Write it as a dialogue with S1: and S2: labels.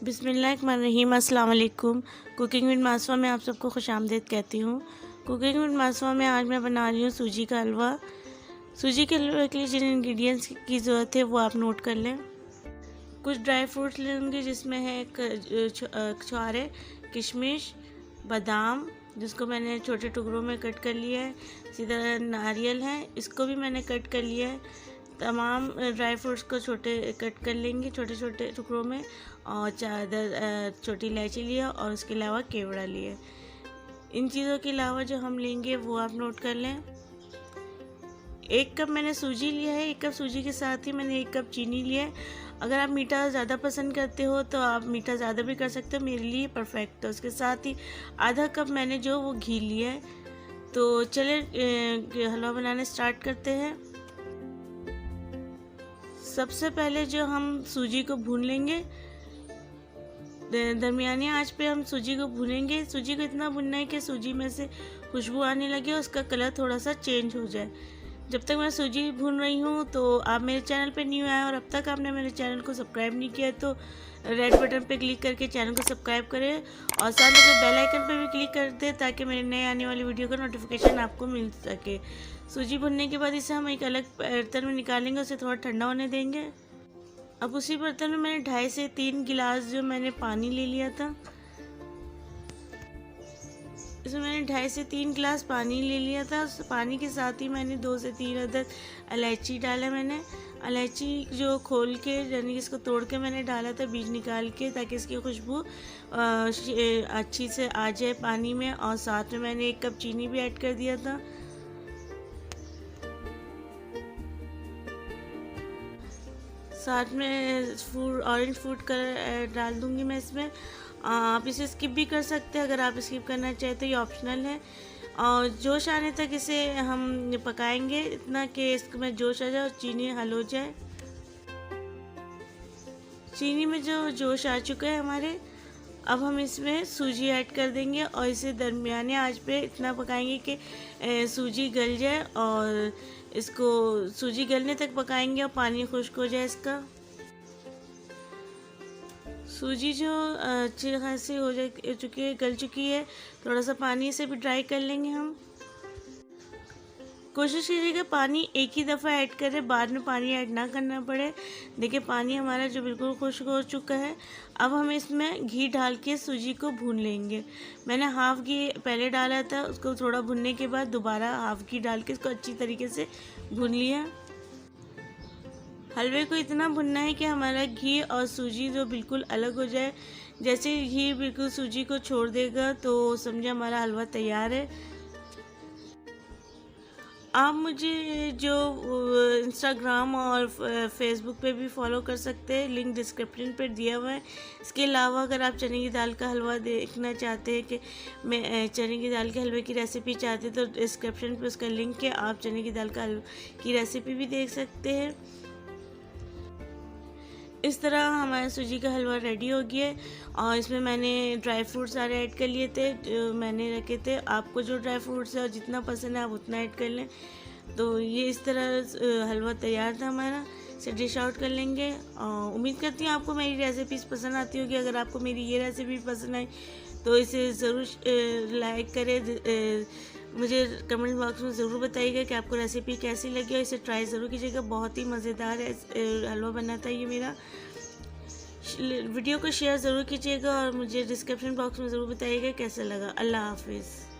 S1: बिस्मिल्लाहिर्रहमानिर्रहीम, अस्सलाम वालेकुम। कुकिंग विद मासवा में आप सबको खुशामदीद कहती हूँ। कुकिंग विद मासवा में आज मैं बना रही हूँ सूजी का हलवा। सूजी के हलवे के लिए जिन इंग्रेडिएंट्स की ज़रूरत है वो आप नोट कर लें। कुछ ड्राई फ्रूट्स लेंगे जिसमें है छुहारे, किशमिश, बादाम जिसको मैंने छोटे टुकड़ों में कट कर लिया है। इसी तरह नारियल है, इसको भी मैंने कट कर लिया है। तमाम ड्राई फ्रूट्स को छोटे कट कर लेंगे छोटे छोटे टुकड़ों में, और 4 छोटी इलायची लिया और उसके अलावा केवड़ा लिया। इन चीज़ों के अलावा जो हम लेंगे वो आप नोट कर लें। 1 कप मैंने सूजी लिया है। 1 कप सूजी के साथ ही मैंने 1 कप चीनी लिया है। अगर आप मीठा ज़्यादा पसंद करते हो तो आप मीठा ज़्यादा भी कर सकते हो, मेरे लिए परफेक्ट है। उसके साथ ही आधा कप मैंने जो वो घी लिया है। तो चले हलवा बनाने स्टार्ट करते हैं। सबसे पहले जो हम सूजी को भून लेंगे, दरमियानी आंच पे हम सूजी को भूनेंगे। सूजी को इतना भूनना है कि सूजी में से खुशबू आने लगे, उसका कलर थोड़ा सा चेंज हो जाए। जब तक मैं सूजी भून रही हूँ तो आप मेरे चैनल पे न्यू आए और अब तक आपने मेरे चैनल को सब्सक्राइब नहीं किया तो रेड बटन पे क्लिक करके चैनल को सब्सक्राइब करें और साथ में बेल आइकन पे भी क्लिक कर दें ताकि मेरे नए आने वाली वीडियो का नोटिफिकेशन आपको मिल सके। सूजी भुनने के बाद इसे हम एक अलग बर्तन में निकालेंगे, उसे थोड़ा ठंडा होने देंगे। अब उसी बर्तन में मैंने 2.5 से 3 गिलास जो मैंने पानी ले लिया था, इसमें मैंने 2.5 से 3 गिलास पानी ले लिया था। उस पानी के साथ ही मैंने 2 से 3 अदद इलायची डाला। मैंने इलायची जो खोल के यानी इसको तोड़ के मैंने डाला था बीज निकाल के, ताकि इसकी खुशबू अच्छी से आ जाए पानी में। और साथ में मैंने 1 कप चीनी भी ऐड कर दिया था। साथ में ऑरेंज फूड कलर डाल दूंगी मैं इसमें। आप इसे स्किप भी कर सकते हैं, अगर आप स्किप करना चाहें तो ये ऑप्शनल है। और जोश आने तक इसे हम पकाएंगे, इतना कि इसमें जोश आ जाए और चीनी हल हो जाए। चीनी में जो जोश आ चुका है हमारे, अब हम इसमें सूजी ऐड कर देंगे और इसे दरमियाने आंच पे इतना पकाएंगे कि सूजी गल जाए, और इसको सूजी गलने तक पकाएंगे और पानी खुश्क हो जाए इसका। सूजी जो अच्छी खासी हो चुकी है, गल चुकी है, थोड़ा सा पानी से भी ड्राई कर लेंगे हम। कोशिश कीजिएगा पानी एक ही दफ़ा ऐड करें, बाद में पानी ऐड ना करना पड़े। देखिए पानी हमारा जो बिल्कुल खुश्क हो चुका है। अब हम इसमें घी डाल के सूजी को भून लेंगे। मैंने हाफ़ घी पहले डाला था, उसको थोड़ा भुनने के बाद दोबारा हाफ़ घी डाल के इसको अच्छी तरीके से भून लिया। हलवे को इतना भुनना है कि हमारा घी और सूजी जो बिल्कुल अलग हो जाए। जैसे घी बिल्कुल सूजी को छोड़ देगा तो समझे हमारा हलवा तैयार है। आप मुझे जो इंस्टाग्राम और फेसबुक पे भी फॉलो कर सकते हैं, लिंक डिस्क्रिप्शन पर दिया हुआ है। इसके अलावा अगर आप चने की दाल का हलवा देखना चाहते हैं कि मैं चने की दाल के हलवे की रेसिपी चाहते हैं तो डिस्क्रिप्शन पे उसका लिंक है, आप चने की दाल का हलवे की रेसिपी भी देख सकते हैं। इस तरह हमारा सूजी का हलवा रेडी हो गया है और इसमें मैंने ड्राई फ्रूट्स सारे ऐड कर लिए थे जो मैंने रखे थे। आपको जो ड्राई फ्रूट्स है और जितना पसंद है आप उतना ऐड कर लें। तो ये इस तरह हलवा तैयार था हमारा। इसे डिश आउट कर लेंगे। उम्मीद करती हूँ आपको मेरी रेसिपीज़ पसंद आती होगी। अगर आपको मेरी ये रेसिपी पसंद आई तो इसे ज़रूर लाइक करें। मुझे कमेंट बॉक्स में ज़रूर बताइएगा कि आपको रेसिपी कैसी लगी और इसे ट्राई ज़रूर कीजिएगा। बहुत ही मज़ेदार है हलवा बना था ये मेरा। वीडियो को शेयर ज़रूर कीजिएगा और मुझे डिस्क्रिप्शन बॉक्स में ज़रूर बताइएगा कैसा लगा। अल्लाह हाफिज़।